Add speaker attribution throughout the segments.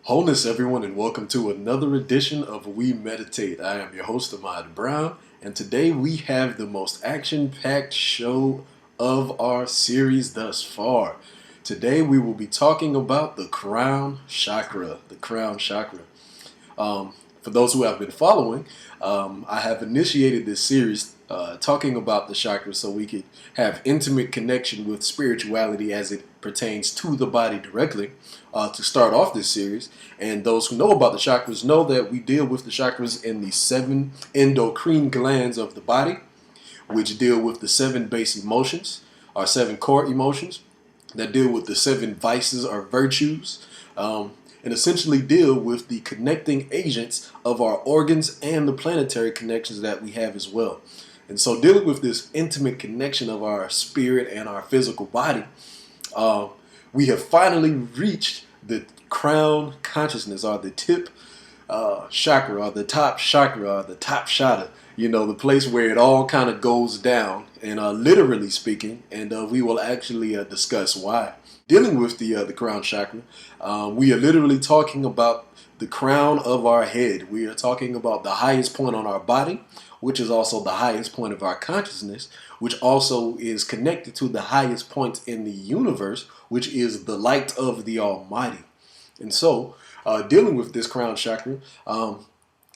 Speaker 1: Wholeness, everyone, and welcome to another edition of We Meditate. I am your host, Ahmad Brown, and today we have the most action-packed show of our series thus far. Today we will be talking about the crown chakra. The crown chakra. For those who have been following, I have initiated this series talking about the chakras so we could have intimate connection with spirituality as it pertains to the body directly to start off this series. And those who know about the chakras know that we deal with the chakras in the 7 endocrine glands of the body, which deal with the 7 base emotions, our 7 core emotions, that deal with the 7 vices or virtues, and essentially deal with the connecting agents of our organs and the planetary connections that we have as well. And so dealing with this intimate connection of our spirit and our physical body, we have finally reached the crown consciousness, or the tip chakra, or the top chakra, or the top shada, the place where it all kind of goes down, and literally speaking, and we will actually discuss why. Dealing with the crown chakra, we are literally talking about the crown of our head. We are talking about the highest point on our body, which is also the highest point of our consciousness, which also is connected to the highest point in the universe, which is the light of the Almighty. And so, dealing with this crown chakra,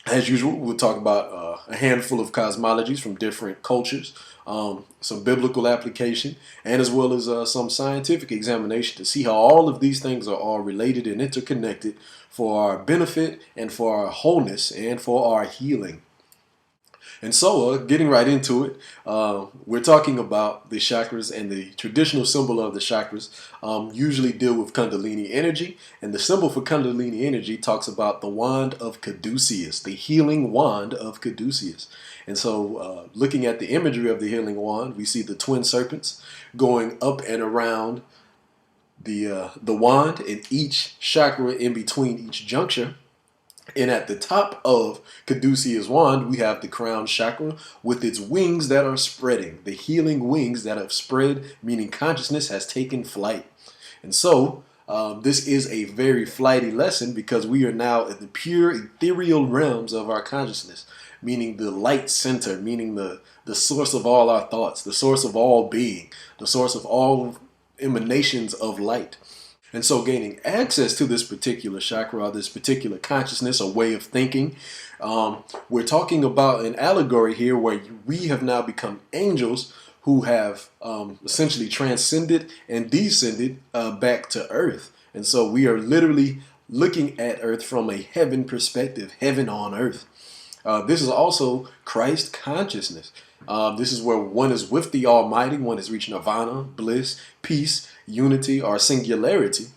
Speaker 1: as usual, we'll talk about a handful of cosmologies from different cultures, some biblical application, and as well as some scientific examination to see how all of these things are all related and interconnected for our benefit and for our wholeness and for our healing. And so, getting right into it, we're talking about the chakras, and the traditional symbol of the chakras usually deal with Kundalini energy, and the symbol for Kundalini energy talks about the wand of Caduceus, the healing wand of Caduceus. And so, looking at the imagery of the healing wand, we see the twin serpents going up and around the wand, and each chakra in between each juncture. And at the top of Caduceus' wand, we have the crown chakra with its wings that are spreading, the healing wings that have spread, meaning consciousness has taken flight. And so, this is a very flighty lesson because we are now in the pure ethereal realms of our consciousness, meaning the light center, meaning the source of all our thoughts, the source of all being, the source of all emanations of light. And so gaining access to this particular chakra, or this particular consciousness or way of thinking, we're talking about an allegory here where we have now become angels who have essentially transcended and descended back to earth. And so we are literally looking at earth from a heaven perspective, heaven on earth. This is also Christ consciousness. This is where one is with the Almighty, one has reached nirvana, bliss, peace, unity, or singularity,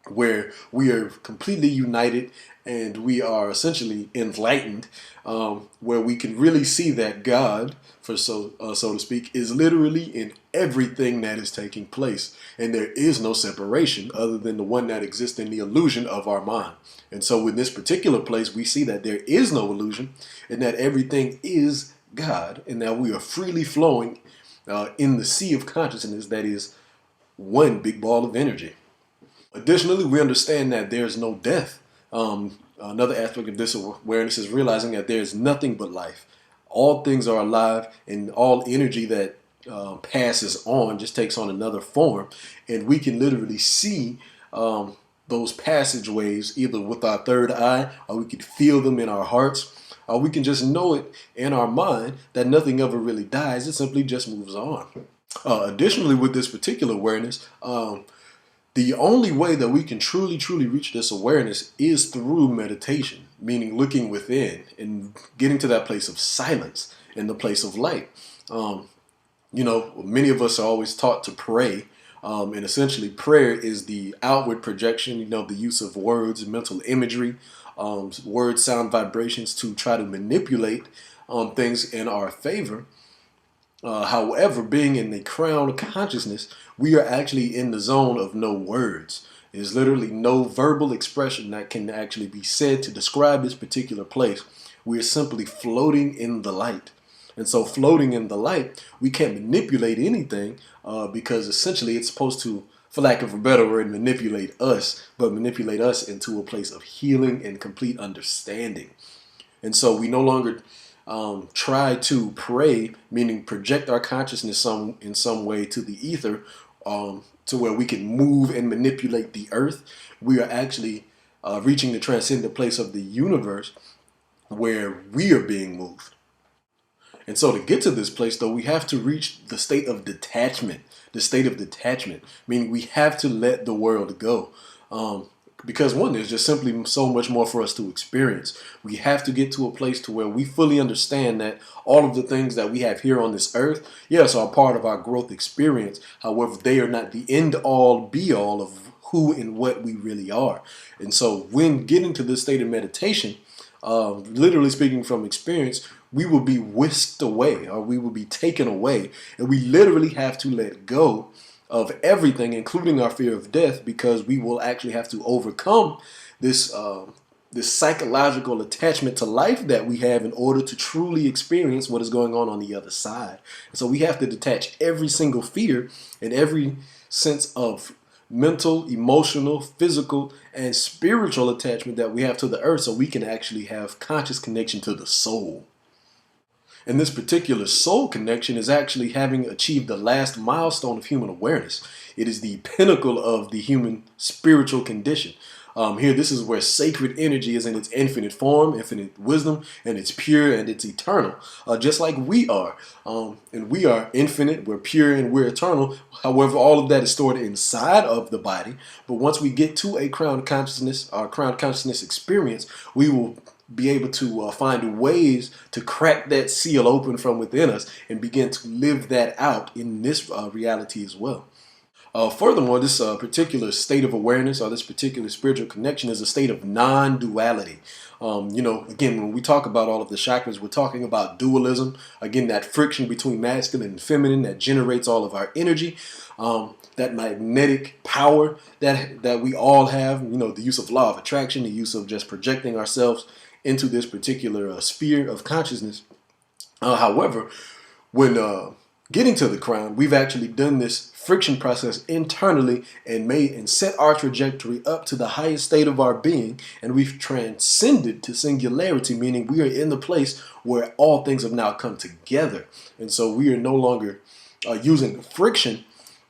Speaker 1: where we are completely united and we are essentially enlightened, where we can really see that God, so to speak, is literally in everything that is taking place, and there is no separation other than the one that exists in the illusion of our mind. And so in this particular place, we see that there is no illusion, and that everything is God, and that we are freely flowing in the sea of consciousness that is one big ball of energy. Additionally, we understand that there's no death. Another aspect of this awareness is realizing that there's nothing but life. All things are alive, and all energy that passes on just takes on another form, and we can literally see those passageways either with our third eye, or we can feel them in our hearts, or we can just know it in our mind that nothing ever really dies. It simply just moves on. Additionally, with this particular awareness, the only way that we can truly reach this awareness is through meditation, meaning looking within and getting to that place of silence and the place of light. Many of us are always taught to pray, and essentially prayer is the outward projection, the use of words, mental imagery, word, sound, vibrations to try to manipulate things in our favor. However, being in the crown of consciousness, we are actually in the zone of no words. There's literally no verbal expression that can actually be said to describe this particular place. We are simply floating in the light. And so floating in the light, we can't manipulate anything because essentially it's supposed to for lack of a better word, manipulate us, but manipulate us into a place of healing and complete understanding. And so we no longer try to pray, meaning project our consciousness in some way to the ether, to where we can move and manipulate the earth. We are actually reaching the transcendent place of the universe where we are being moved. And so to get to this place, though, we have to reach the state of detachment. The state of detachment, meaning we have to let the world go. Because one, there's just simply so much more for us to experience. We have to get to a place to where we fully understand that all of the things that we have here on this earth, yes, are part of our growth experience. However, they are not the end all be all of who and what we really are. And so when getting to this state of meditation, literally speaking from experience, we will be whisked away, or we will be taken away, and we literally have to let go of everything, including our fear of death, because we will actually have to overcome this this psychological attachment to life that we have in order to truly experience what is going on the other side. And so we have to detach every single fear and every sense of mental, emotional, physical, and spiritual attachment that we have to the earth, so we can actually have conscious connection to the soul. And this particular soul connection is actually having achieved the last milestone of human awareness. It is the pinnacle of the human spiritual condition. Here, this is where sacred energy is in its infinite form, infinite wisdom, and it's pure and it's eternal, just like we are. And we are infinite, we're pure, and we're eternal. However, all of that is stored inside of the body. But once we get to a crown consciousness, our crown consciousness experience, we will be able to find ways to crack that seal open from within us and begin to live that out in this reality as well. Furthermore, this particular state of awareness, or this particular spiritual connection, is a state of non-duality. Again, when we talk about all of the chakras, we're talking about dualism. Again, that friction between masculine and feminine that generates all of our energy. That magnetic power that we all have. The use of law of attraction, the use of just projecting ourselves into this particular sphere of consciousness. However, when getting to the crown, we've actually done this friction process internally and set our trajectory up to the highest state of our being, and we've transcended to singularity, meaning we are in the place where all things have now come together. And so we are no longer using friction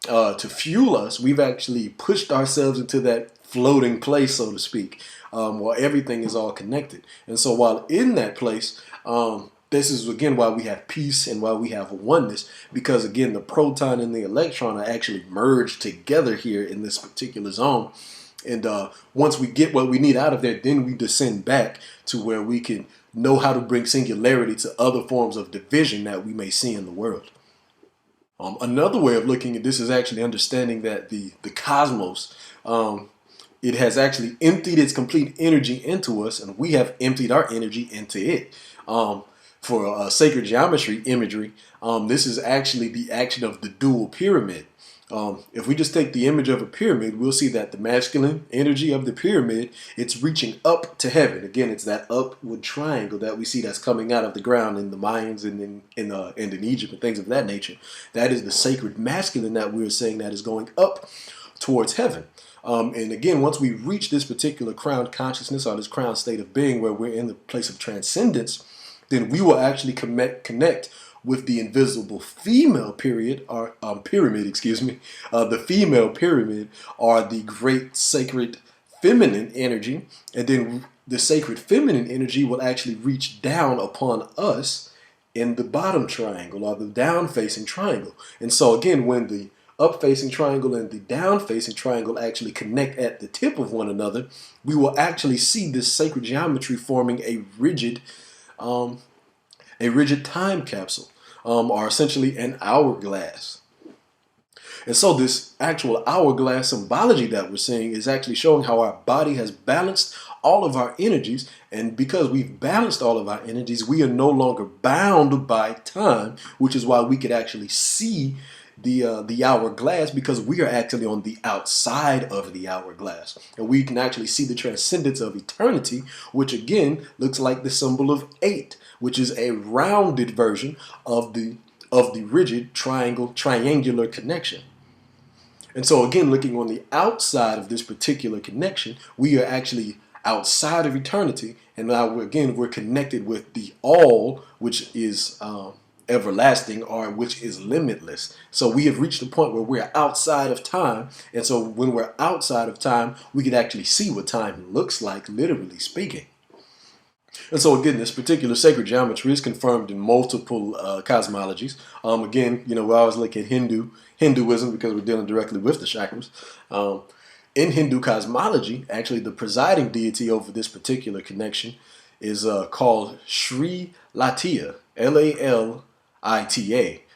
Speaker 1: to fuel us. We've actually pushed ourselves into that floating place, so to speak, where everything is all connected. And so while in that place, this is again why we have peace and why we have oneness, because again the proton and the electron are actually merged together here in this particular zone. And once we get what we need out of there, then we descend back to where we can know how to bring singularity to other forms of division that we may see in the world. Another way of looking at this is actually understanding that the cosmos, it has actually emptied its complete energy into us, and we have emptied our energy into it. For sacred geometry imagery, this is actually the action of the dual pyramid. If we just take the image of a pyramid, we'll see that the masculine energy of the pyramid, it's reaching up to heaven. Again, it's that upward triangle that we see that's coming out of the ground in the Mayans and in Egypt and things of that nature. That is the sacred masculine that we're saying that is going up towards heaven. And again, once we reach this particular crown consciousness, or this crown state of being where we're in the place of transcendence, then we will actually connect with the invisible female pyramid, the female pyramid, or the great sacred feminine energy. And then the sacred feminine energy will actually reach down upon us in the bottom triangle, or the down facing triangle. And so again, when the up facing triangle and the down facing triangle actually connect at the tip of one another, we will actually see this sacred geometry forming a rigid time capsule, or essentially an hourglass. And so this actual hourglass symbology that we're seeing is actually showing how our body has balanced all of our energies. And because we've balanced all of our energies, we are no longer bound by time, which is why we could actually see the hourglass, because we are actually on the outside of the hourglass, and we can actually see the transcendence of eternity, which again looks like the symbol of 8, which is a rounded version of the rigid triangular connection. And so again, looking on the outside of this particular connection, we are actually outside of eternity. And now we're connected with the all, which is everlasting, or which is limitless. So we have reached a point where we're outside of time. And so when we're outside of time, we can actually see what time looks like, literally speaking. And so again, this particular sacred geometry is confirmed in multiple cosmologies. Again, we always look at Hinduism, because we're dealing directly with the chakras. In Hindu cosmology, actually the presiding deity over this particular connection is called Sri Latya, Lalita,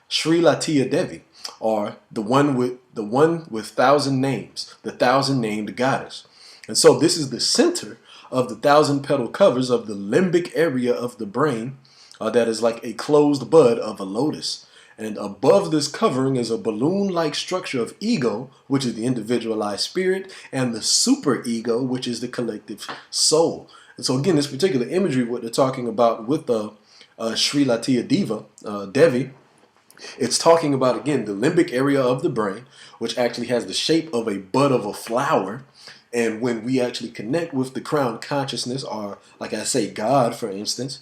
Speaker 1: Sri Latya Devi, or the one with thousand names, the thousand named goddess. And so this is the center of the thousand petal covers of the limbic area of the brain, that is like a closed bud of a lotus. And above this covering is a balloon-like structure of ego, which is the individualized spirit, and the superego, which is the collective soul. And so again, this particular imagery, what they're talking about with the Sri Latya Devi, it's talking about, again, the limbic area of the brain, which actually has the shape of a bud of a flower. And when we actually connect with the crown consciousness, or like I say, God, for instance,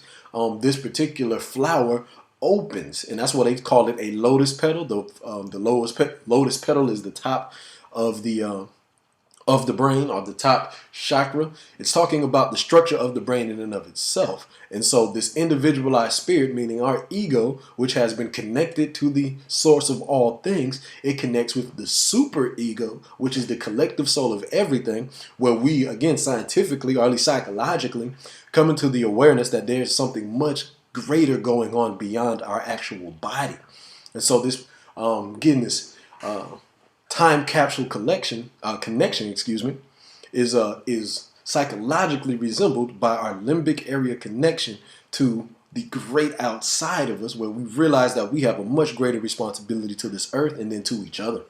Speaker 1: this particular flower opens, and that's why they call it a lotus petal. The lotus petal is the top of the brain, or the top chakra. It's talking about the structure of the brain in and of itself. And so this individualized spirit, meaning our ego, which has been connected to the source of all things, it connects with the superego, which is the collective soul of everything, where we, again, scientifically, or at least psychologically, come into the awareness that there's something much greater going on beyond our actual body. And so this, again, this time capsule connection, is psychologically resembled by our limbic area connection to the great outside of us, where we realize that we have a much greater responsibility to this earth and then to each other.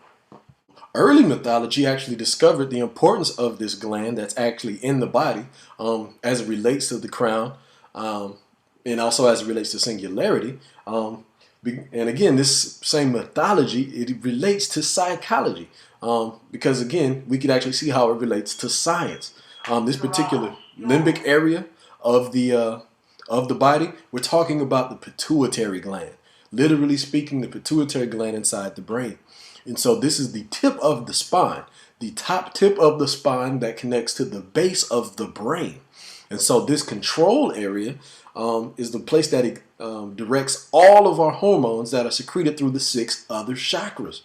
Speaker 1: Early mythology actually discovered the importance of this gland that's actually in the body, as it relates to the crown, and also as it relates to singularity. And again, this same mythology, it relates to psychology, because again, we could actually see how it relates to science. This particular limbic area of the body, we're talking about the pituitary gland. Literally speaking, the pituitary gland inside the brain. And so this is the tip of the spine, the top tip of the spine that connects to the base of the brain. And so this control area is the place that it directs all of our hormones that are secreted through the 6 other chakras.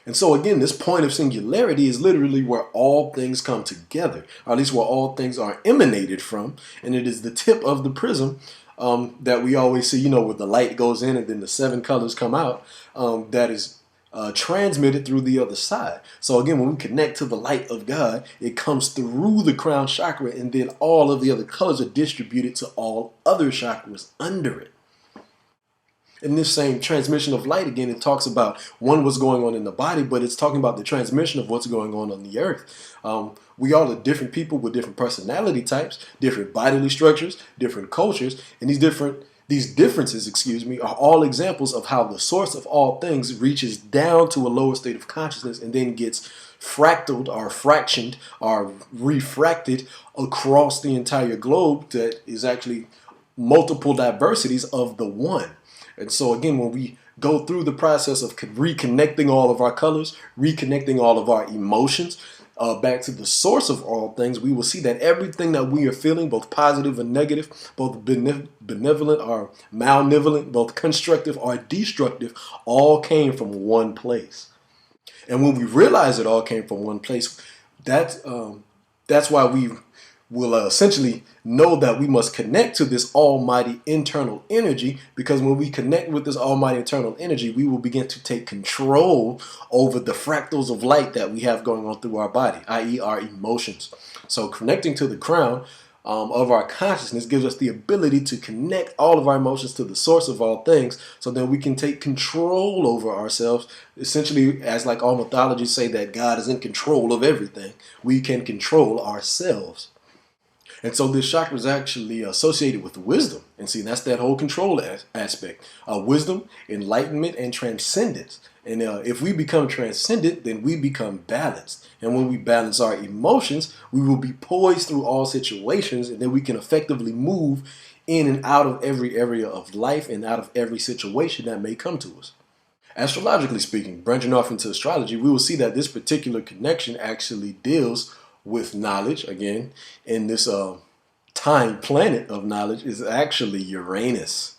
Speaker 1: And so again, this point of singularity is literally where all things come together, or at least where all things are emanated from. And it is the tip of the prism that we always see, where the light goes in and then the 7 colors come out, that is transmitted through the other side. So again, when we connect to the light of God, it comes through the crown chakra, and then all of the other colors are distributed to all other chakras under it. In this same transmission of light, again, it talks about what's going on in the body, but it's talking about the transmission of what's going on the earth. We all are different people with different personality types, different bodily structures, different cultures, and these differences, are all examples of how the source of all things reaches down to a lower state of consciousness and then gets fractaled or fractioned or refracted across the entire globe, that is actually multiple diversities of the one. And so again, when we go through the process of reconnecting all of our colors, reconnecting all of our emotions, back to the source of all things, we will see that everything that we are feeling, both positive and negative, both benevolent or malevolent, both constructive or destructive, all came from one place. And when we realize it all came from one place, that's why we will essentially know that we must connect to this almighty internal energy, because when we connect with this almighty internal energy, we will begin to take control over the fractals of light that we have going on through our body, i.e. our emotions. So connecting to the crown of our consciousness gives us the ability to connect all of our emotions to the source of all things, so then we can take control over ourselves. Essentially, as like all mythologies say that God is in control of everything, we can control ourselves. And so this chakra is actually associated with wisdom. And see, that's that whole control aspect. Wisdom, enlightenment, and transcendence. And if we become transcendent, then we become balanced. And when we balance our emotions, we will be poised through all situations, and then we can effectively move in and out of every area of life and out of every situation that may come to us. Astrologically speaking, branching off into astrology, we will see that this particular connection actually deals with knowledge. Again, in this time planet of knowledge is actually Uranus.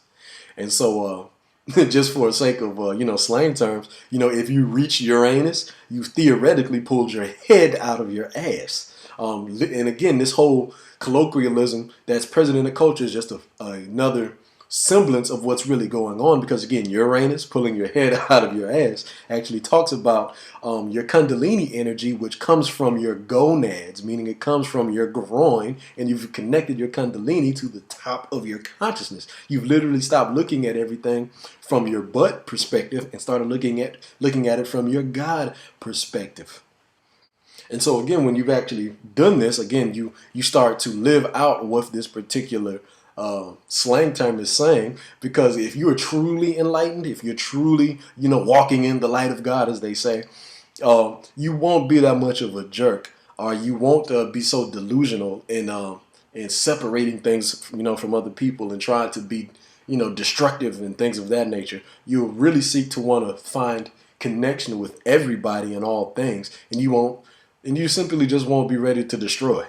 Speaker 1: And so just for the sake of slang terms, if you reach Uranus, you theoretically pulled your head out of your ass. And again, this whole colloquialism that's present in the culture is just another semblance of what's really going on, because again, Uranus, pulling your head out of your ass, actually talks about your kundalini energy, which comes from your gonads, meaning it comes from your groin, and you've connected your kundalini to the top of your consciousness. You've literally stopped looking at everything from your butt perspective and started looking at it from your God perspective. And so again, when you've actually done this, again, you start to live out what this particular slang term is saying, because if you are truly enlightened, if you're truly, walking in the light of God, as they say, you won't be that much of a jerk, or you won't be so delusional in separating things, from other people and trying to be, destructive and things of that nature. You'll really seek to want to find connection with everybody and all things, and you simply just won't be ready to destroy.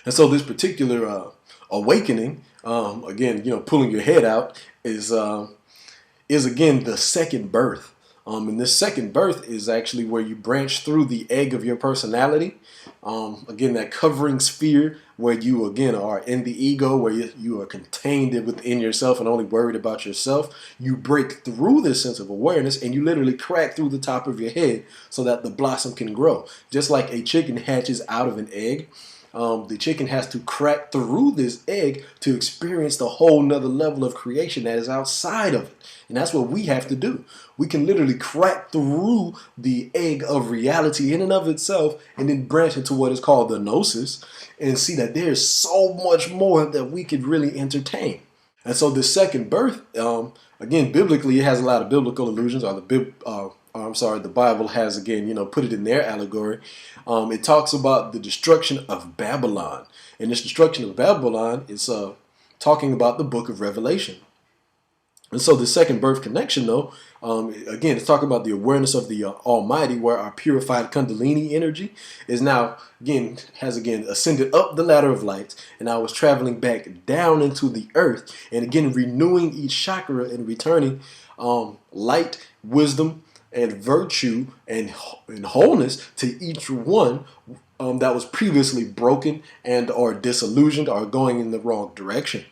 Speaker 1: And so this particular awakening, again, pulling your head out is again the second birth. And this second birth is actually where you branch through the egg of your personality. Again, that covering sphere where you, again, are in the ego, where you are contained within yourself and only worried about yourself. You break through this sense of awareness and you literally crack through the top of your head so that the blossom can grow. Just like a chicken hatches out of an egg, the chicken has to crack through this egg to experience the whole nother level of creation that is outside of it. And that's what we have to do. We can literally crack through the egg of reality in and of itself and then branch into what is called the gnosis and see that there's so much more that we could really entertain. And so the second birth, again, biblically, it has a lot of biblical allusions, or the Bible has, again, put it in their allegory. It talks about the destruction of Babylon. And this destruction of Babylon is talking about the book of Revelation. And so the second birth connection, though, again, it's talking about the awareness of the Almighty, where our purified Kundalini energy is now, has ascended up the ladder of light, and I was traveling back down into the earth, and again, renewing each chakra and returning light, wisdom, and virtue and wholeness to each one that was previously broken and or disillusioned or going in the wrong direction.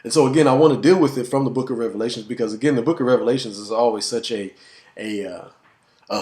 Speaker 1: And so again, I want to deal with it from the book of Revelations, because again, the book of Revelations is always such a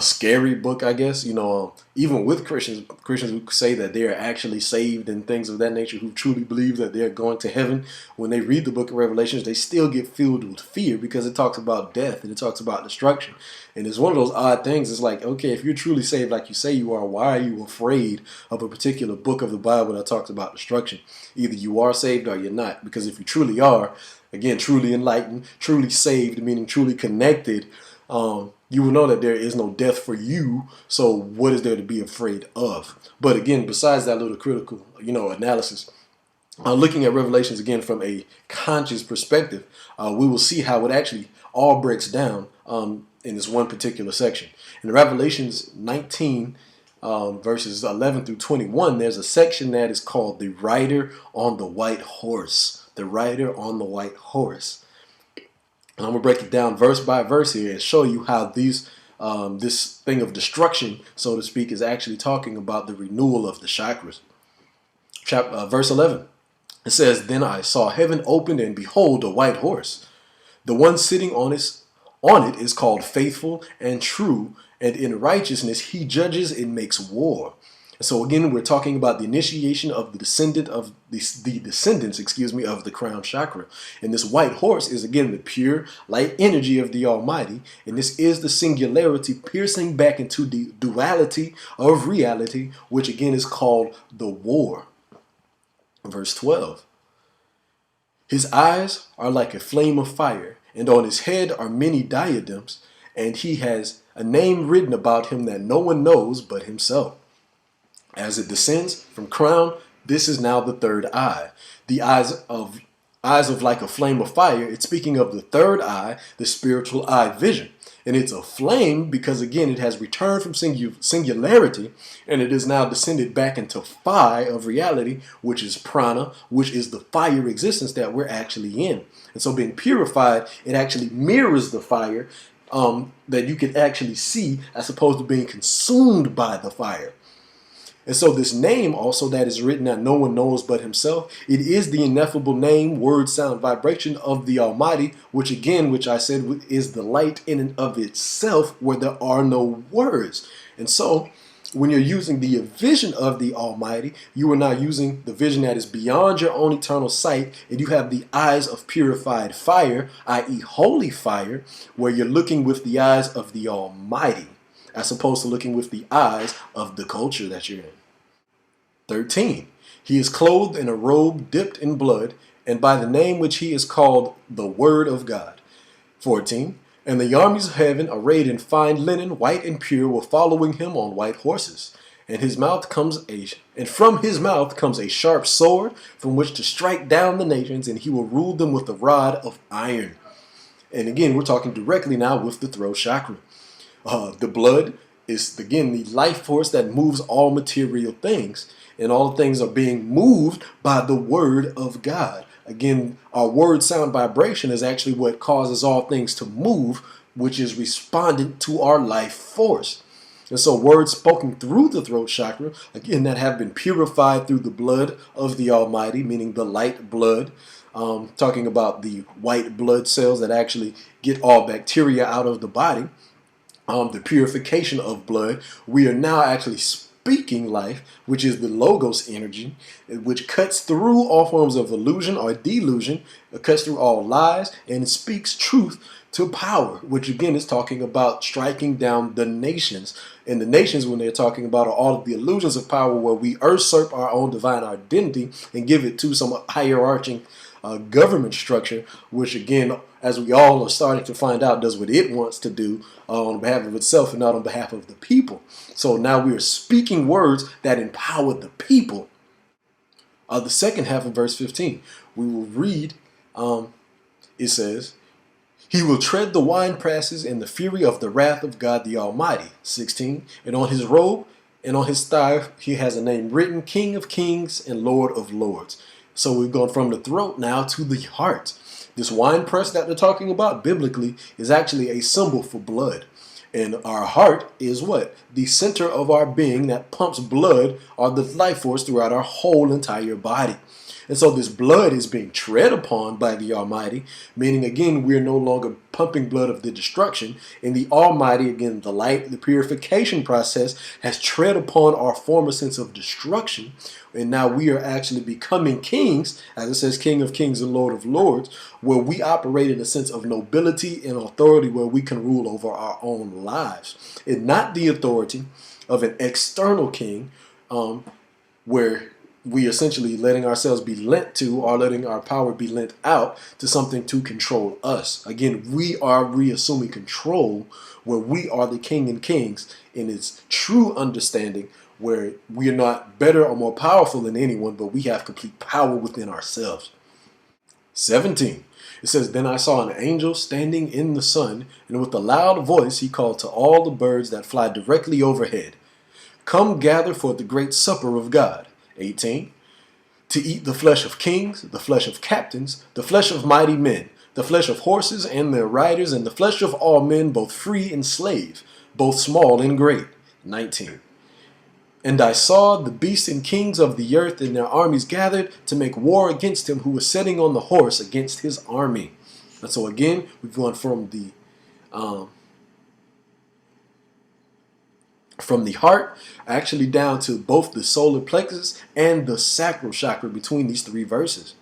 Speaker 1: scary book, I guess. Even with Christians who say that they are actually saved and things of that nature, who truly believe that they're going to heaven, when they read the book of Revelations, they still get filled with fear, because it talks about death and it talks about destruction. And it's one of those odd things. It's like, okay, if you're truly saved like you say you are, why are you afraid of a particular book of the Bible that talks about destruction? Either you are saved or you're not. Because if you truly are, again, truly enlightened, truly saved, meaning truly connected, you will know that there is no death for you. So what is there to be afraid of? But again, besides that little critical, analysis, looking at Revelations again from a conscious perspective, we will see how it actually all breaks down in this one particular section. In Revelations 19, verses 11 through 21, there's a section that is called the rider on the white horse. The rider on the white horse. And I'm going to break it down verse by verse here and show you how this thing of destruction, so to speak, is actually talking about the renewal of the chakras. Verse 11, it says, "Then I saw heaven opened, and behold, a white horse. The one sitting on it is called Faithful and True, and in righteousness he judges and makes war." So again, we're talking about the initiation of the descendants, of the crown chakra. And this white horse is again the pure light energy of the Almighty. And this is the singularity piercing back into the duality of reality, which again is called the war. Verse 12. His eyes are like a flame of fire, and on his head are many diadems, and he has a name written about him that no one knows but himself. As it descends from crown, this is now the third eye. The eyes of like a flame of fire. It's speaking of the third eye, the spiritual eye vision. And it's a flame because, again, it has returned from singularity, and it is now descended back into phi of reality, which is prana, which is the fire existence that we're actually in. And so being purified, it actually mirrors the fire that you can actually see, as opposed to being consumed by the fire. And so this name also that is written that no one knows but himself, it is the ineffable name, word, sound, vibration of the Almighty, which I said is the light in and of itself where there are no words. And so when you're using the vision of the Almighty, you are now using the vision that is beyond your own eternal sight, and you have the eyes of purified fire, i.e. holy fire, where you're looking with the eyes of the Almighty, as opposed to looking with the eyes of the culture that you're in. 13. He is clothed in a robe dipped in blood, and by the name which he is called, the Word of God. 14. And the armies of heaven, arrayed in fine linen, white and pure, were following him on white horses. And from his mouth comes a sharp sword, from which to strike down the nations, and he will rule them with a rod of iron. And again, we're talking directly now with the throat chakra. The blood is, again, the life force that moves all material things. And all things are being moved by the word of God. Again, our word, sound, vibration is actually what causes all things to move, which is respondent to our life force. And so words spoken through the throat chakra, again, that have been purified through the blood of the Almighty, meaning the light blood, talking about the white blood cells that actually get all bacteria out of the body. The purification of blood, we are now actually speaking life, which is the logos energy, which cuts through all forms of illusion or delusion, it cuts through all lies, and it speaks truth to power, which again is talking about striking down the nations. And the nations, when they're talking about, are all of the illusions of power where we usurp our own divine identity and give it to some hierarching government structure, which again, as we all are starting to find out, does what it wants to do on behalf of itself and not on behalf of the people. So now we are speaking words that empower the people. The second half of verse 15, we will read, it says, he will tread the winepresses in the fury of the wrath of God the Almighty. 16, and on his robe and on his thigh he has a name written, King of Kings and Lord of Lords. So we've gone from the throat now to the heart. This wine press that they're talking about biblically is actually a symbol for blood. And our heart is what? The center of our being that pumps blood or the life force throughout our whole entire body. And so this blood is being tread upon by the Almighty, meaning again, we're no longer pumping blood of the destruction. And the Almighty, again, the light, the purification process has tread upon our former sense of destruction. And now we are actually becoming kings, as it says, King of Kings and Lord of Lords, where we operate in a sense of nobility and authority where we can rule over our own lives. And not the authority of an external king, where we essentially letting ourselves be lent to or letting our power be lent out to something to control us. Again, we are reassuming control where we are the king and kings in its true understanding, where we are not better or more powerful than anyone, but we have complete power within ourselves. 17. It says, then I saw an angel standing in the sun, and with a loud voice he called to all the birds that fly directly overhead, come gather for the great supper of God. 18. To eat the flesh of kings, the flesh of captains, the flesh of mighty men, the flesh of horses and their riders, and the flesh of all men, both free and slave, both small and great. 19. And I saw the beasts and kings of the earth and their armies gathered to make war against him who was sitting on the horse against his army. And so again, we've gone from the heart actually down to both the solar plexus and the sacral chakra between these three verses.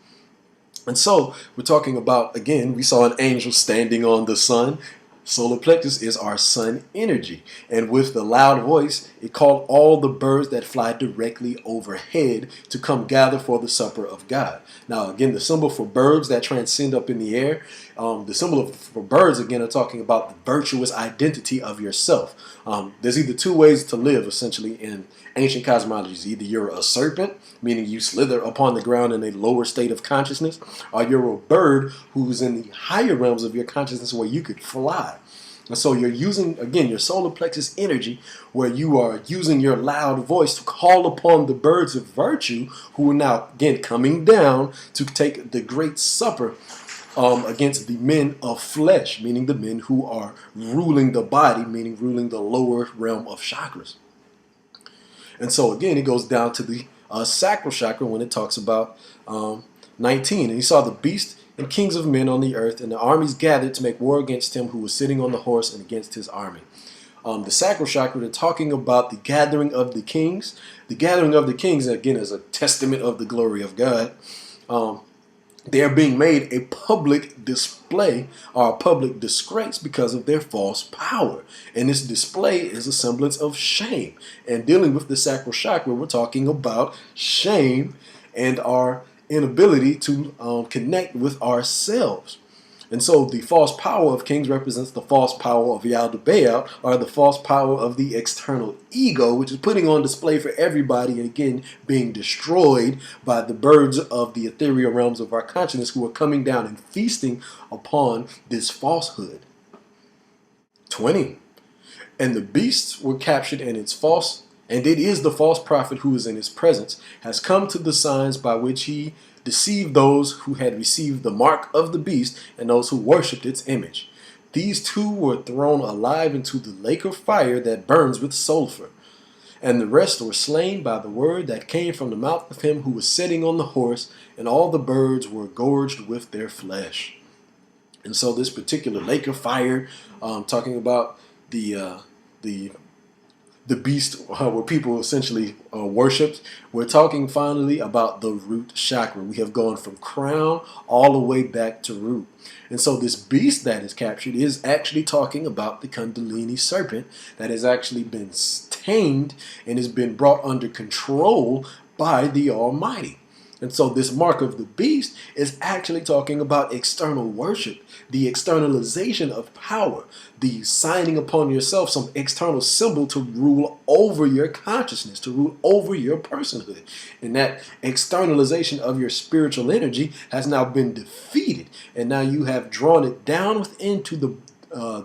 Speaker 1: And so we're talking about, again, we saw an angel standing on the sun. Solar plexus is our sun energy. And with the loud voice, it called all the birds that fly directly overhead to come gather for the supper of God. Now, again, the symbol for birds that transcend up in the air, the symbol for birds, again, are talking about the virtuous identity of yourself. There's either two ways to live, essentially, in ancient cosmologies. Either you're a serpent, meaning you slither upon the ground in a lower state of consciousness, or you're a bird who's in the higher realms of your consciousness where you could fly. And so you're using, again, your solar plexus energy, where you are using your loud voice to call upon the birds of virtue who are now, again, coming down to take the great supper against the men of flesh, meaning the men who are ruling the body, meaning ruling the lower realm of chakras. And so, again, it goes down to the sacral chakra when it talks about 19. And he saw the beast and kings of men on the earth, and the armies gathered to make war against him who was sitting on the horse and against his army. The sacral chakra, they're talking about the gathering of the kings. The gathering of the kings, again, is a testament of the glory of God. They are being made a public display or a public disgrace because of their false power. And this display is a semblance of shame. And dealing with the sacral chakra, we're talking about shame and our inability to connect with ourselves. And so the false power of kings represents the false power of Yaldabaoth, or the false power of the external ego, which is putting on display for everybody and again being destroyed by the birds of the ethereal realms of our consciousness who are coming down and feasting upon this falsehood. 20. And the beasts were captured, and it is the false prophet who is in his presence, has come to the signs by which he deceived those who had received the mark of the beast and those who worshipped its image. These two were thrown alive into the lake of fire that burns with sulfur. And the rest were slain by the word that came from the mouth of him who was sitting on the horse, and all the birds were gorged with their flesh. And so this particular lake of fire, talking about the beast where people essentially worshipped. We're talking finally about the root chakra. We have gone from crown all the way back to root. And so this beast that is captured is actually talking about the Kundalini serpent that has actually been tamed and has been brought under control by the Almighty. And so this mark of the beast is actually talking about external worship, the externalization of power, the signing upon yourself some external symbol to rule over your consciousness, to rule over your personhood. And that externalization of your spiritual energy has now been defeated. And now you have drawn it down within to the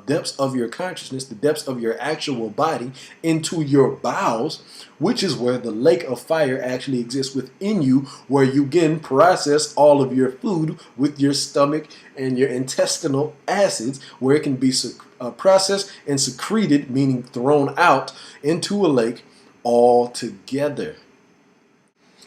Speaker 1: depths of your consciousness, the depths of your actual body, into your bowels, which is where the lake of fire actually exists within you, where you again process all of your food with your stomach and your intestinal acids, where it can be processed and secreted, meaning thrown out into a lake altogether.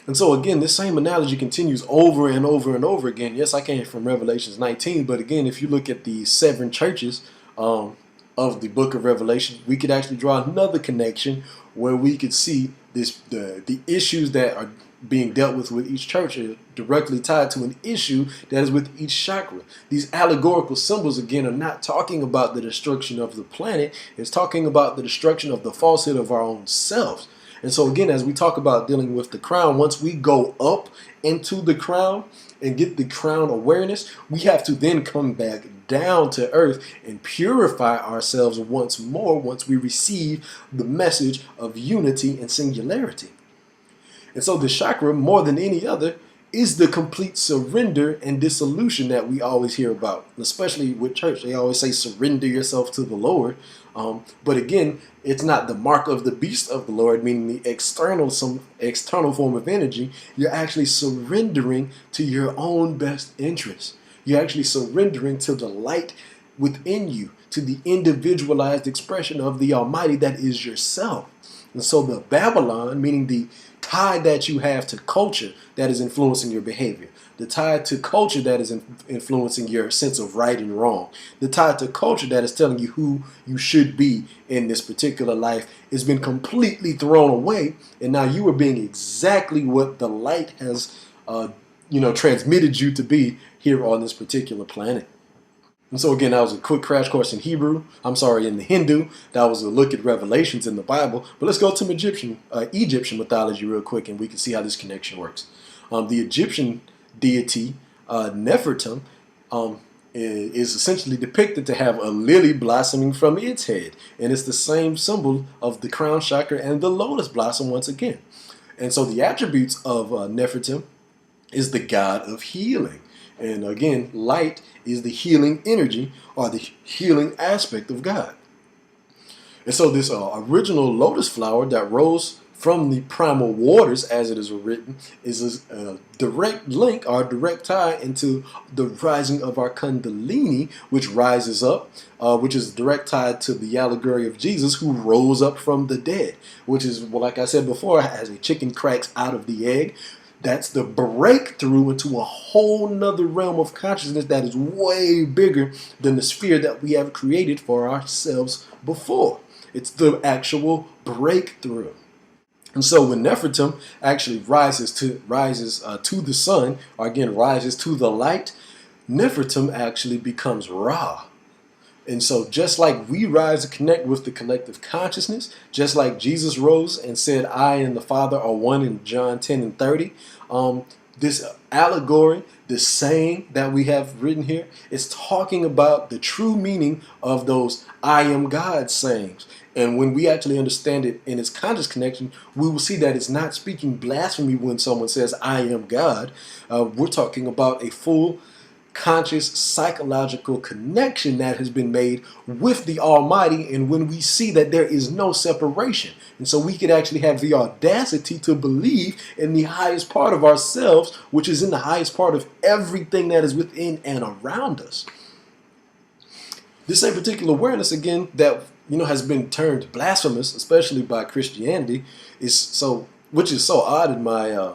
Speaker 1: And so again, this same analogy continues over and over and over again. Yes, I came from Revelations 19, but again, if you look at the 7 churches of the book of Revelation, we could actually draw another connection where we could see the issues that are being dealt with each church are directly tied to an issue that is with each chakra. These allegorical symbols, again, are not talking about the destruction of the planet. It's talking about the destruction of the falsehood of our own selves. And so again, as we talk about dealing with the crown, once we go up into the crown and get the crown awareness, we have to then come back down to earth and purify ourselves once more once we receive the message of unity and singularity. And so the chakra, more than any other, is the complete surrender and dissolution that we always hear about, especially with church. They always say surrender yourself to the Lord. But again, it's not the mark of the beast of the Lord, meaning the some external form of energy. You're actually surrendering to your own best interest. You're actually surrendering to the light within you, to the individualized expression of the Almighty that is yourself. And so the Babylon, meaning the tie that you have to culture that is influencing your behavior, the tie to culture that is influencing your sense of right and wrong, the tie to culture that is telling you who you should be in this particular life has been completely thrown away, and now you are being exactly what the light has transmitted you to be here on this particular planet. And so again, that was a quick crash course in in the Hindu. That was a look at revelations in the Bible. But let's go to Egyptian mythology real quick, and we can see how this connection works. The Egyptian deity Nefertum is essentially depicted to have a lily blossoming from its head, and it's the same symbol of the crown chakra and the lotus blossom once again. And so the attributes of Nefertum is the god of healing. And again, light is the healing energy or the healing aspect of God. And so this original lotus flower that rose from the primal waters, as it is written, is a direct link or direct tie into the rising of our Kundalini, which rises up, which is direct tied to the allegory of Jesus who rose up from the dead, which is, well, like I said before, as a chicken cracks out of the egg. That's the breakthrough into a whole nother realm of consciousness that is way bigger than the sphere that we have created for ourselves before. It's the actual breakthrough. And so when Nefertum actually rises to the sun, or again rises to the light, Nefertum actually becomes Ra. And so just like we rise to connect with the collective consciousness, just like Jesus rose and said, I and the Father are one in John 10 and 30, this allegory, this saying that we have written here, is talking about the true meaning of those I am God sayings. And when we actually understand it in its conscious connection, we will see that it's not speaking blasphemy when someone says, I am God. We're talking about a full conscious psychological connection that has been made with the Almighty, and when we see that there is no separation. And so we could actually have the audacity to believe in the highest part of ourselves, which is in the highest part of everything that is within and around us. This same particular awareness, again, that has been termed blasphemous, especially by Christianity, which is so odd in my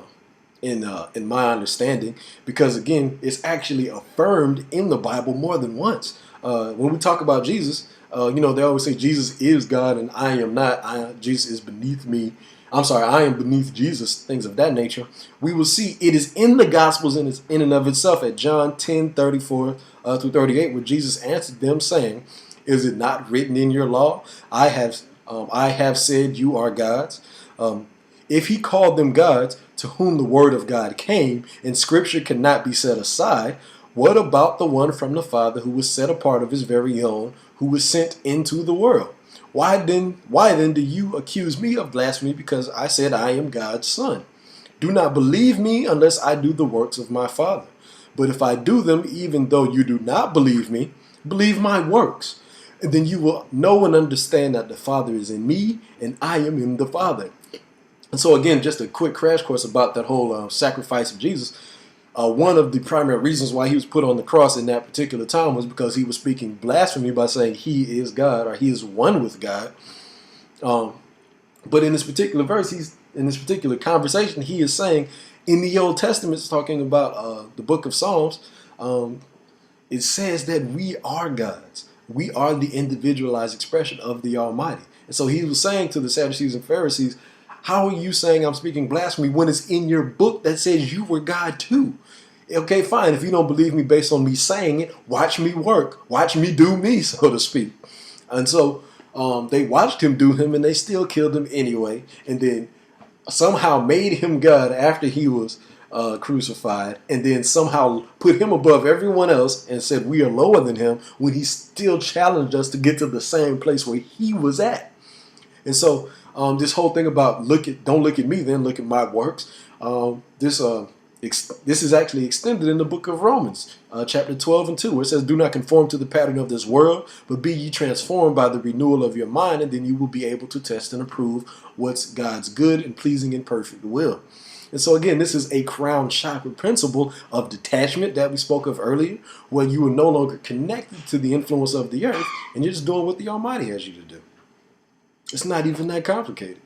Speaker 1: in my understanding, because again, it's actually affirmed in the Bible more than once. When we talk about Jesus, they always say Jesus is God and I am not. Jesus is beneath me. I am beneath Jesus, things of that nature. We will see it is in the Gospels in and of itself at John 10:34 through 38, where Jesus answered them saying, is it not written in your law? I have said you are gods. If he called them gods, to whom the word of God came, and scripture cannot be set aside, what about the one from the Father who was set apart of his very own, who was sent into the world? Why then do you accuse me of blasphemy because I said I am God's son? Do not believe me unless I do the works of my Father. But if I do them, even though you do not believe me, believe my works. And then you will know and understand that the Father is in me and I am in the Father. And so again, just a quick crash course about that whole sacrifice of Jesus. One of the primary reasons why he was put on the cross in that particular time was because he was speaking blasphemy by saying he is God, or he is one with God. But in this particular verse, in this particular conversation, he is saying in the Old Testament, it's talking about the book of Psalms, it says that we are gods. We are the individualized expression of the Almighty. And so he was saying to the Sadducees and Pharisees, how are you saying I'm speaking blasphemy when it's in your book that says you were God too? Okay, fine. If you don't believe me based on me saying it, watch me work. Watch me do me, so to speak. And so they watched him do him, and they still killed him anyway. And then somehow made him God after he was crucified, and then somehow put him above everyone else and said we are lower than him when he still challenged us to get to the same place where he was at. And so this whole thing about don't look at me, then look at my works. This is actually extended in the book of Romans, chapter 12 and 2, where it says, do not conform to the pattern of this world, but be ye transformed by the renewal of your mind, and then you will be able to test and approve what's God's good and pleasing and perfect will. And so again, this is a crown chakra principle of detachment that we spoke of earlier, where you are no longer connected to the influence of the earth, and you're just doing what the Almighty has you to do. It's not even that complicated.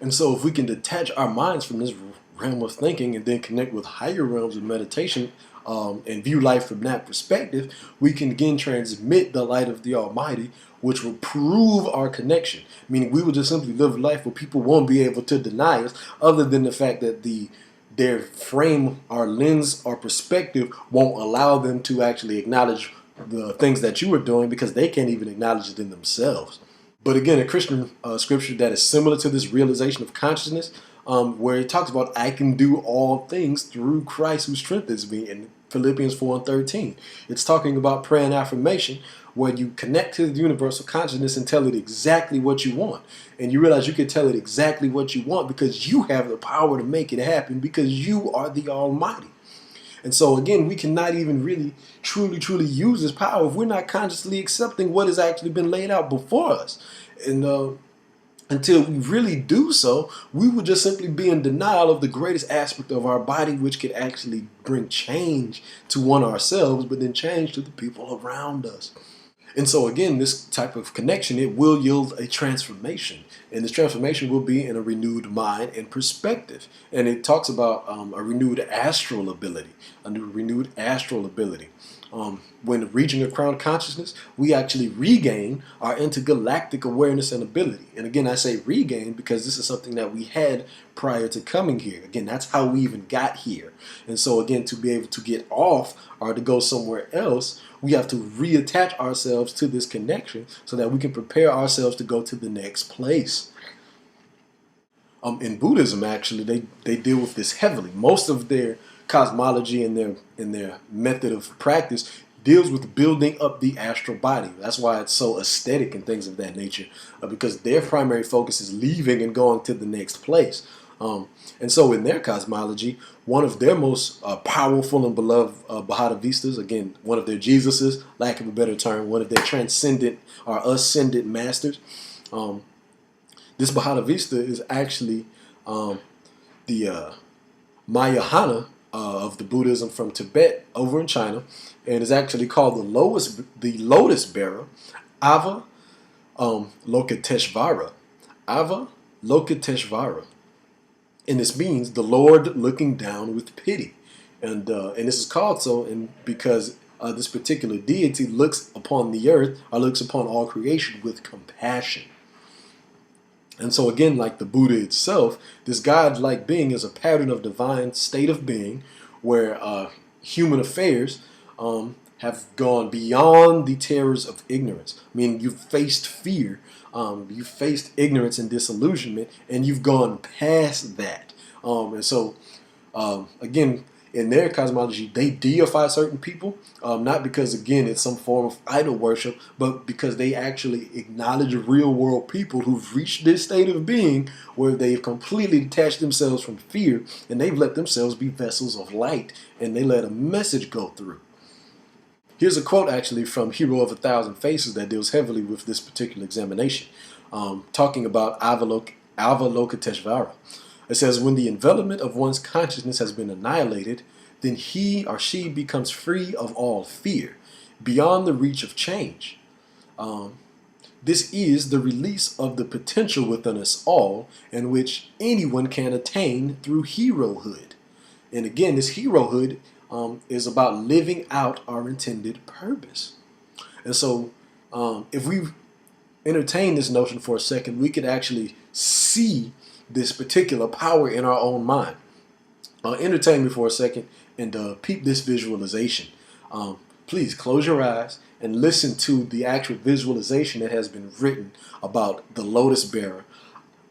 Speaker 1: And so if we can detach our minds from this realm of thinking and then connect with higher realms of meditation and view life from that perspective, we can again transmit the light of the Almighty, which will prove our connection. Meaning we will just simply live life where people won't be able to deny us, other than the fact that their frame, our lens, our perspective won't allow them to actually acknowledge the things that you are doing because they can't even acknowledge it in themselves. But again, a Christian scripture that is similar to this realization of consciousness, where it talks about I can do all things through Christ who strengthens me in Philippians 4:13. It's talking about prayer and affirmation, where you connect to the universal consciousness and tell it exactly what you want. And you realize you can tell it exactly what you want because you have the power to make it happen because you are the Almighty. And so again, we cannot even really truly use this power if we're not consciously accepting what has actually been laid out before us. And until we really do so, we will just simply be in denial of the greatest aspect of our body, which could actually bring change to one ourselves, but then change to the people around us. And so again, this type of connection, it will yield a transformation. And this transformation will be in a renewed mind and perspective. And it talks about a renewed astral ability, a new renewed astral ability. When reaching a crown consciousness, we actually regain our intergalactic awareness and ability. And again, I say regain because this is something that we had prior to coming here. Again, that's how we even got here. And so again, to be able to get off or to go somewhere else, we have to reattach ourselves to this connection so that we can prepare ourselves to go to the next place. In Buddhism, actually, they deal with this heavily. Most of their cosmology and their method of practice deals with building up the astral body. That's why it's so aesthetic and things of that nature, because their primary focus is leaving and going to the next place. And so in their cosmology, one of their most powerful and beloved Bhadavistas, again, one of their Jesuses, lack of a better term, one of their transcendent or ascendant masters, this Bhadavista is actually the Mahayana of the Buddhism from Tibet over in China, and is actually called the lotus bearer, Ava Lokiteshvara. Ava Lokiteshvara. And this means the Lord looking down with pity. And this is called so because this particular deity looks upon the earth or looks upon all creation with compassion. And so again, like the Buddha itself, this God-like being is a pattern of divine state of being where human affairs have gone beyond the terrors of ignorance. I mean, you've faced fear, you've faced ignorance and disillusionment, and you've gone past that. And so, again, in their cosmology, they deify certain people, not because, again, it's some form of idol worship, but because they actually acknowledge real world people who've reached this state of being where they've completely detached themselves from fear and they've let themselves be vessels of light and they let a message go through. Here's a quote actually from Hero of a Thousand Faces that deals heavily with this particular examination, talking about Avalokiteshvara. It says, when the envelopment of one's consciousness has been annihilated, then he or she becomes free of all fear, beyond the reach of change. This is the release of the potential within us all, in which anyone can attain through herohood. And again, this herohood is about living out our intended purpose. And so if we entertain this notion for a second, we could actually see this particular power in our own mind. Entertain me for a second and peep this visualization. Please close your eyes and listen to the actual visualization that has been written about the lotus bearer,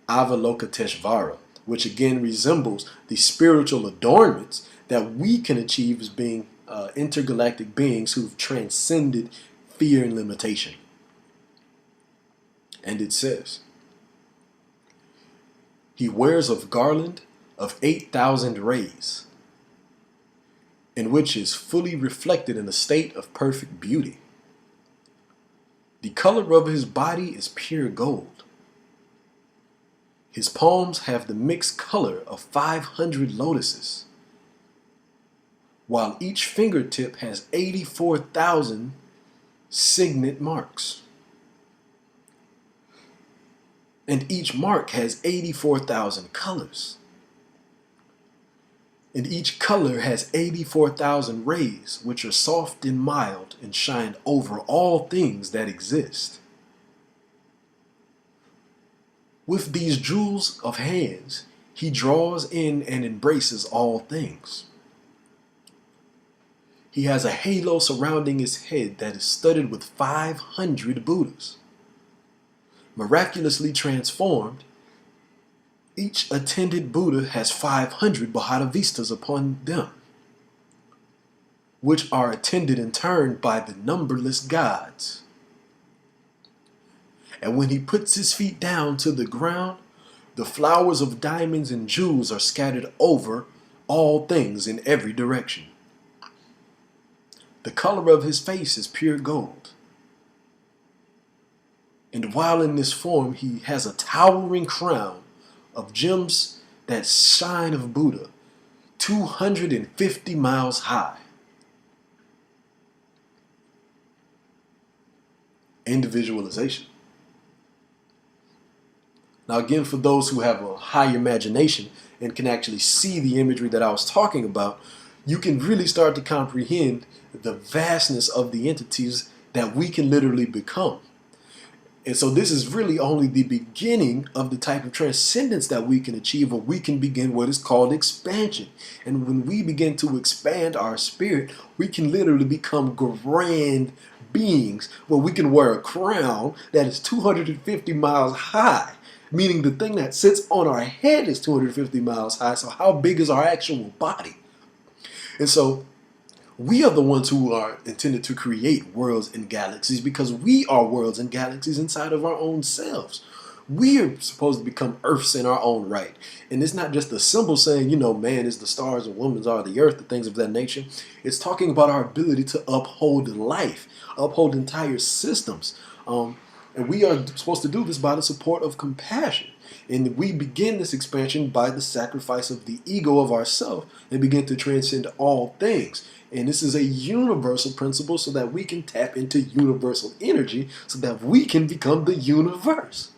Speaker 1: Avalokiteshvara, which again resembles the spiritual adornments that we can achieve as being intergalactic beings who've transcended fear and limitation. And it says, he wears a garland of 8,000 rays, in which is fully reflected in a state of perfect beauty. The color of his body is pure gold. His palms have the mixed color of 500 lotuses, while each fingertip has 84,000 signet marks. And each mark has 84,000 colors. And each color has 84,000 rays, which are soft and mild and shine over all things that exist. With these jewels of hands, he draws in and embraces all things. He has a halo surrounding his head that is studded with 500 Buddhas. Miraculously transformed, each attended Buddha has 500 Bhadavavistas upon them, which are attended in turn by the numberless gods. And when he puts his feet down to the ground, the flowers of diamonds and jewels are scattered over all things in every direction. The color of his face is pure gold. And while in this form, he has a towering crown of gems that shine of Buddha, 250 miles high. Individualization. Now again, for those who have a high imagination and can actually see the imagery that I was talking about, you can really start to comprehend the vastness of the entities that we can literally become. And so this is really only the beginning of the type of transcendence that we can achieve, or we can begin what is called expansion. And when we begin to expand our spirit, we can literally become grand beings where we can wear a crown that is 250 miles high, meaning the thing that sits on our head is 250 miles high. So how big is our actual body? And so we are the ones who are intended to create worlds and galaxies, because we are worlds and galaxies inside of our own selves. We are supposed to become Earths in our own right. And it's not just a simple saying, man is the stars and women are the earth, and things of that nature. It's talking about our ability to uphold life, uphold entire systems. And we are supposed to do this by the support of compassion. And we begin this expansion by the sacrifice of the ego of ourself and begin to transcend all things. And this is a universal principle so that we can tap into universal energy so that we can become the universe.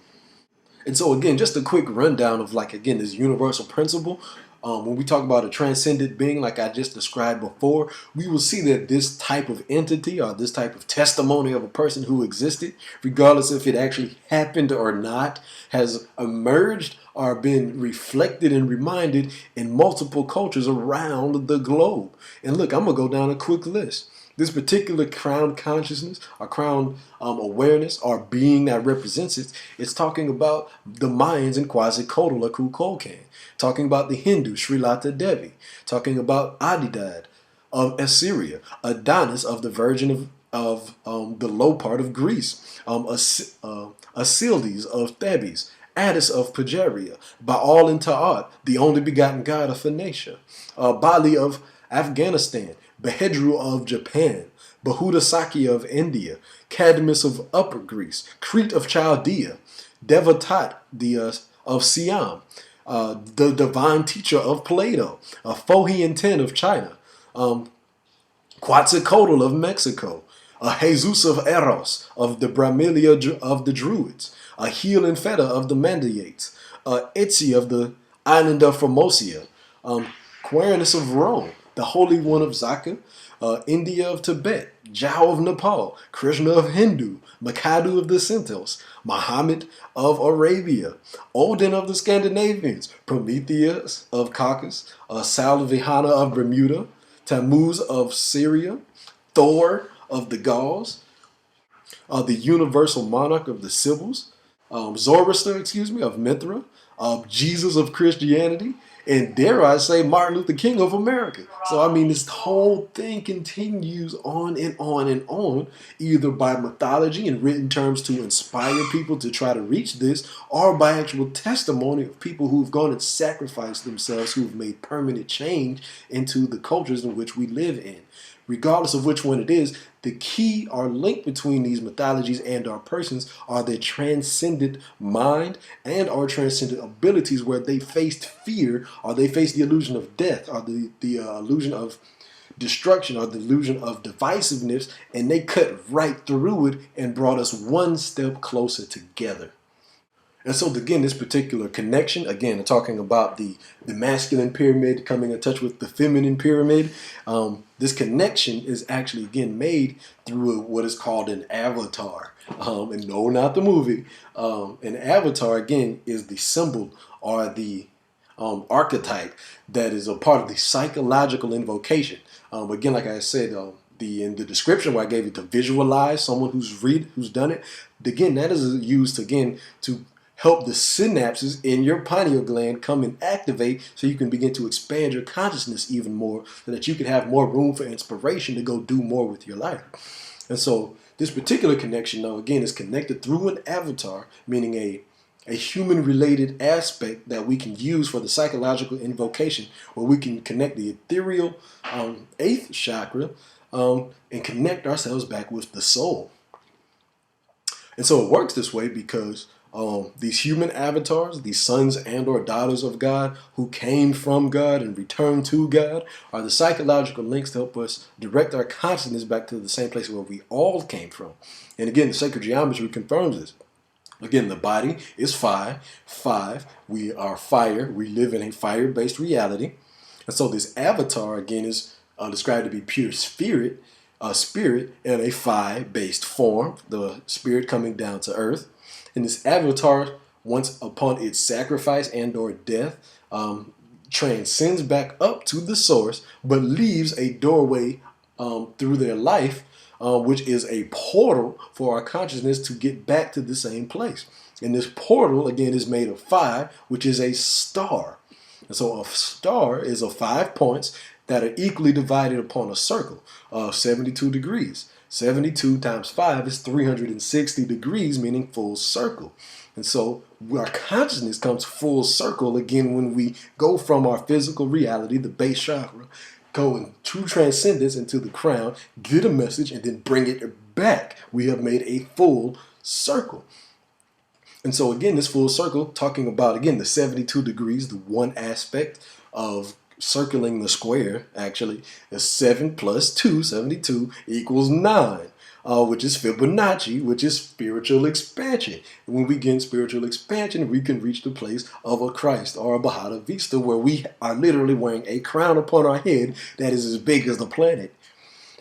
Speaker 1: And so again, just a quick rundown of this universal principle. When we talk about a transcendent being, like I just described before, we will see that this type of entity or this type of testimony of a person who existed, regardless if it actually happened or not, has emerged or been reflected and reminded in multiple cultures around the globe. And look, I'm going to go down a quick list. This particular crown consciousness or crown awareness or being that represents it, it's talking about the Mayans and Quetzalcoatl or Kukulkan, talking about the Hindu Srilata Devi, talking about Adidad of Assyria, Adonis of the Virgin of the low part of Greece, Asildes of Thebes, Attis of Pageria, Baal and Ta'at, the only begotten god of Phoenicia, Bali of Afghanistan, Behedru of Japan, Bahuda Sakya of India, Cadmus of Upper Greece, Crete of Chaldea, Devatat of Siam, the divine teacher of Plato, Fohi Ten of China, Quetzalcoatl of Mexico, Jesus of Eros of the Brahmilia of the Druids, Heel and Feta of the Mandaeans, Itzi of the island of Formosia, Quirinus of Rome, the Holy One of Zaka, India of Tibet, Jao of Nepal, Krishna of Hindu, Makadu of the Centils, Muhammad of Arabia, Odin of the Scandinavians, Prometheus of Caucasus, Salvihana of Bermuda, Tammuz of Syria, Thor of the Gauls, the universal monarch of the Sibyls, Zoroaster, of Mithra, Jesus of Christianity, and dare I say Martin Luther King of America. So I mean, this whole thing continues on and on and on, either by mythology and written terms to inspire people to try to reach this, or by actual testimony of people who've gone and sacrificed themselves, who've made permanent change into the cultures in which we live in. Regardless of which one it is, the key or link between these mythologies and our persons are their transcendent mind and our transcendent abilities, where they faced fear, or they faced the illusion of death, or the illusion of destruction, or the illusion of divisiveness, and they cut right through it and brought us one step closer together. And so again, this particular connection, again, talking about the masculine pyramid coming in touch with the feminine pyramid, this connection is actually, again, made through what is called an avatar. And no, not the movie. An avatar, again, is the symbol or the archetype that is a part of the psychological invocation. Again, like I said, in the description where I gave it to visualize someone who's done it. Again, that is used to help the synapses in your pineal gland come and activate, so you can begin to expand your consciousness even more, so that you can have more room for inspiration to go do more with your life. And so this particular connection, now again, is connected through an avatar, meaning a human-related aspect that we can use for the psychological invocation, where we can connect the ethereal 8th chakra and connect ourselves back with the soul. And so it works this way because these human avatars, these sons and or daughters of God who came from God and returned to God, are the psychological links to help us direct our consciousness back to the same place where we all came from. And again, the sacred geometry confirms this. Again, the body is 5. We are fire. We live in a fire-based reality. And so this avatar, again, is described to be pure spirit, in a 5-based form, the spirit coming down to earth. And this avatar, once upon its sacrifice and or death, transcends back up to the source, but leaves a doorway through their life, which is a portal for our consciousness to get back to the same place. And this portal, again, is made of 5, which is a star. And so a star is of 5 points that are equally divided upon a circle of 72 degrees. 72 times 5 is 360 degrees, meaning full circle. And so our consciousness comes full circle again when we go from our physical reality, the base chakra, go in true transcendence into the crown, get a message, and then bring it back. We have made a full circle. And so again, this full circle, talking about, again, the 72 degrees, the one aspect of circling the square, actually, is 7 plus 2, 72, equals 9. Which is Fibonacci, which is spiritual expansion. And when we get spiritual expansion, we can reach the place of a Christ or a Bahada Vista, where we are literally wearing a crown upon our head that is as big as the planet.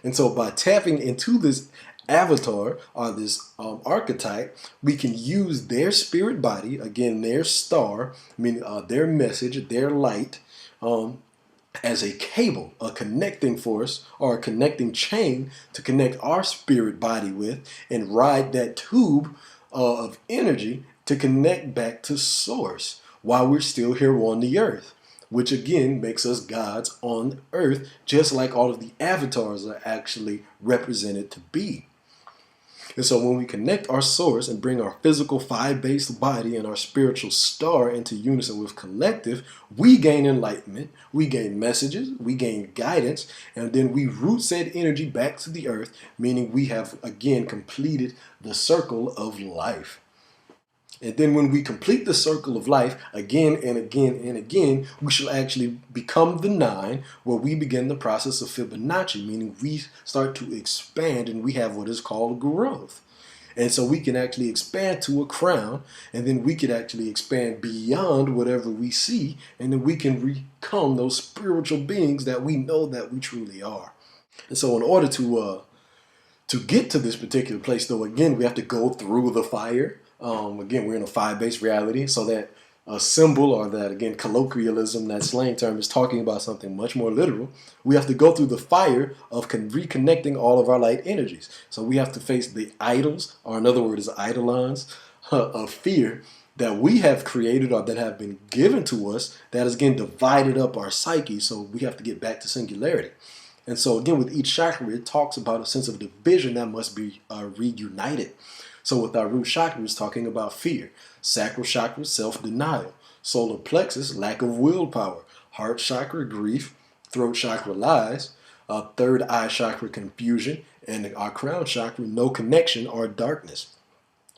Speaker 1: And so by tapping into this avatar or this archetype, we can use their spirit body, again, their star, meaning their message, their light, as a cable, a connecting force or a connecting chain to connect our spirit body with, and ride that tube of energy to connect back to source while we're still here on the earth, which again makes us gods on earth, just like all of the avatars are actually represented to be. And so when we connect our source and bring our physical 5-based body and our spiritual star into unison with collective, we gain enlightenment, we gain messages, we gain guidance, and then we root said energy back to the earth, meaning we have again completed the circle of life. And then when we complete the circle of life again and again and again, we shall actually become the 9, where we begin the process of Fibonacci, meaning we start to expand and we have what is called growth. And so we can actually expand to a crown, and then we could actually expand beyond whatever we see, and then we can become those spiritual beings that we know that we truly are. And so in order to get to this particular place, though, again, we have to go through the fire. Again, we're in a 5-based reality, so that symbol, or that, again, colloquialism, that slang term, is talking about something much more literal. We have to go through the fire of reconnecting all of our light energies. So we have to face the idols, or in other words, eidolons of fear that we have created or that have been given to us, that has, again, divided up our psyche, so we have to get back to singularity. And so, again, with each chakra, it talks about a sense of division that must be reunited. So with our root chakra, it's talking about fear. Sacral chakra, self-denial. Solar plexus, lack of willpower. Heart chakra, grief. Throat chakra, lies. Third eye chakra, confusion. And our crown chakra, no connection or darkness.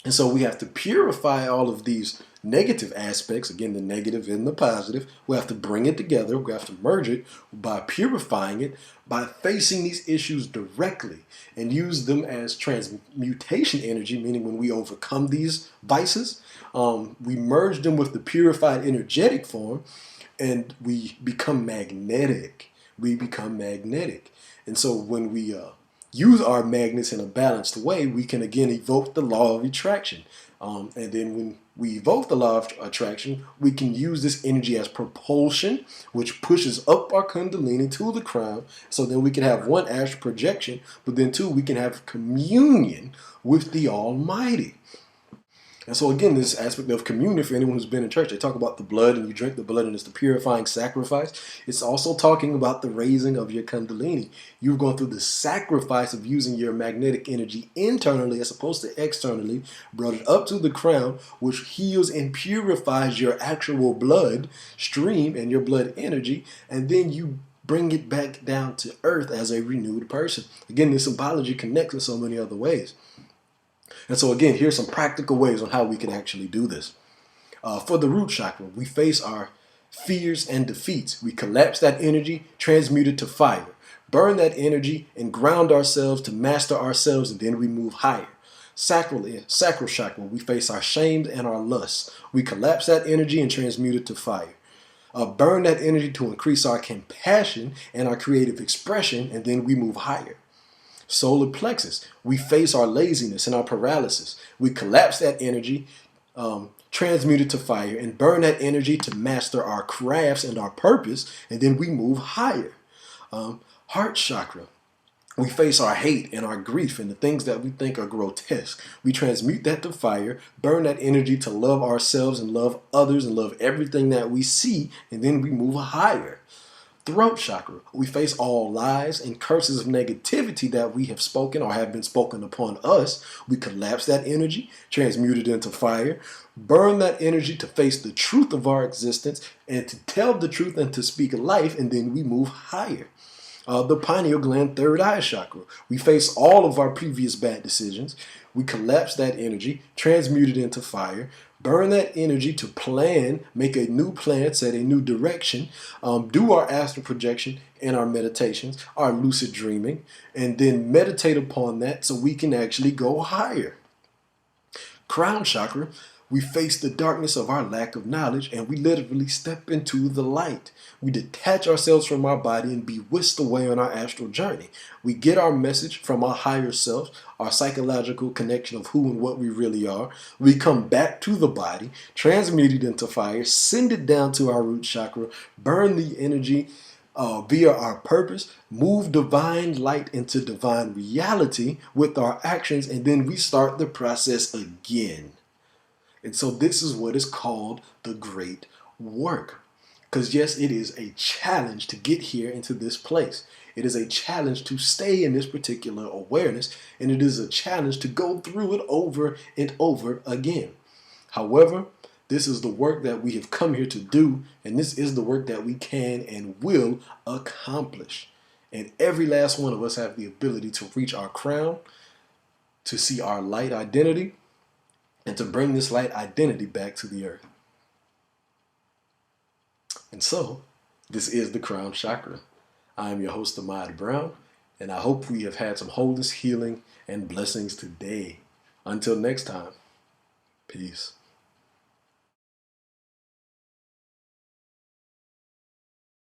Speaker 1: And so we have to purify all of these negative aspects, again, the negative and the positive. We have to bring it together. We have to merge it by purifying it, by facing these issues directly, and use them as transmutation energy, meaning when we overcome these vices, we merge them with the purified energetic form, and we become magnetic. We become magnetic. And so when we use our magnets in a balanced way, we can again evoke the law of attraction. And then when we evoke the law of attraction, we can use this energy as propulsion, which pushes up our kundalini to the crown. So then we can have one astral projection, but then two, we can have communion with the Almighty. And so again, this aspect of communion, for anyone who's been in church, they talk about the blood and you drink the blood and it's the purifying sacrifice. It's also talking about the raising of your kundalini. You've gone through the sacrifice of using your magnetic energy internally as opposed to externally, brought it up to the crown, which heals and purifies your actual blood stream and your blood energy, and then you bring it back down to earth as a renewed person. Again, this symbology connects in so many other ways. And so again, here's some practical ways on how we can actually do this. For the root chakra, we face our fears and defeats. We collapse that energy, transmute it to fire, burn that energy, and ground ourselves to master ourselves, and then we move higher. Sacral chakra, we face our shames and our lusts. We collapse that energy and transmute it to fire. Burn that energy to increase our compassion and our creative expression, and then we move higher. Solar plexus, we face our laziness and our paralysis. We collapse that energy, transmute it to fire, and burn that energy to master our crafts and our purpose, and then we move higher. Heart chakra, we face our hate and our grief and the things that we think are grotesque. We transmute that to fire, burn that energy to love ourselves and love others and love everything that we see, and then we move higher. Throat chakra, we face all lies and curses of negativity that we have spoken or have been spoken upon us. We collapse that energy, transmute it into fire, burn that energy to face the truth of our existence and to tell the truth and to speak life, and then we move higher. The pineal gland third eye chakra, we face all of our previous bad decisions. We collapse that energy, transmute it into fire, burn that energy to plan, make a new plan, set a new direction, do our astral projection and our meditations, our lucid dreaming, and then meditate upon that so we can actually go higher. Crown chakra, we face the darkness of our lack of knowledge and we literally step into the light. We detach ourselves from our body and be whisked away on our astral journey. We get our message from our higher self, our psychological connection of who and what we really are. We come back to the body, transmute it into fire, send it down to our root chakra, burn the energy via our purpose, move divine light into divine reality with our actions, and then we start the process again. And so this is what is called the great work. Because yes, it is a challenge to get here into this place. It is a challenge to stay in this particular awareness, and it is a challenge to go through it over and over again. However, this is the work that we have come here to do, and this is the work that we can and will accomplish. And every last one of us have the ability to reach our crown, to see our light identity, and to bring this light identity back to the earth. And so, this is the crown chakra. I am your host, Ahmad Brown, and I hope we have had some wholeness, healing, and blessings today. Until next time, peace.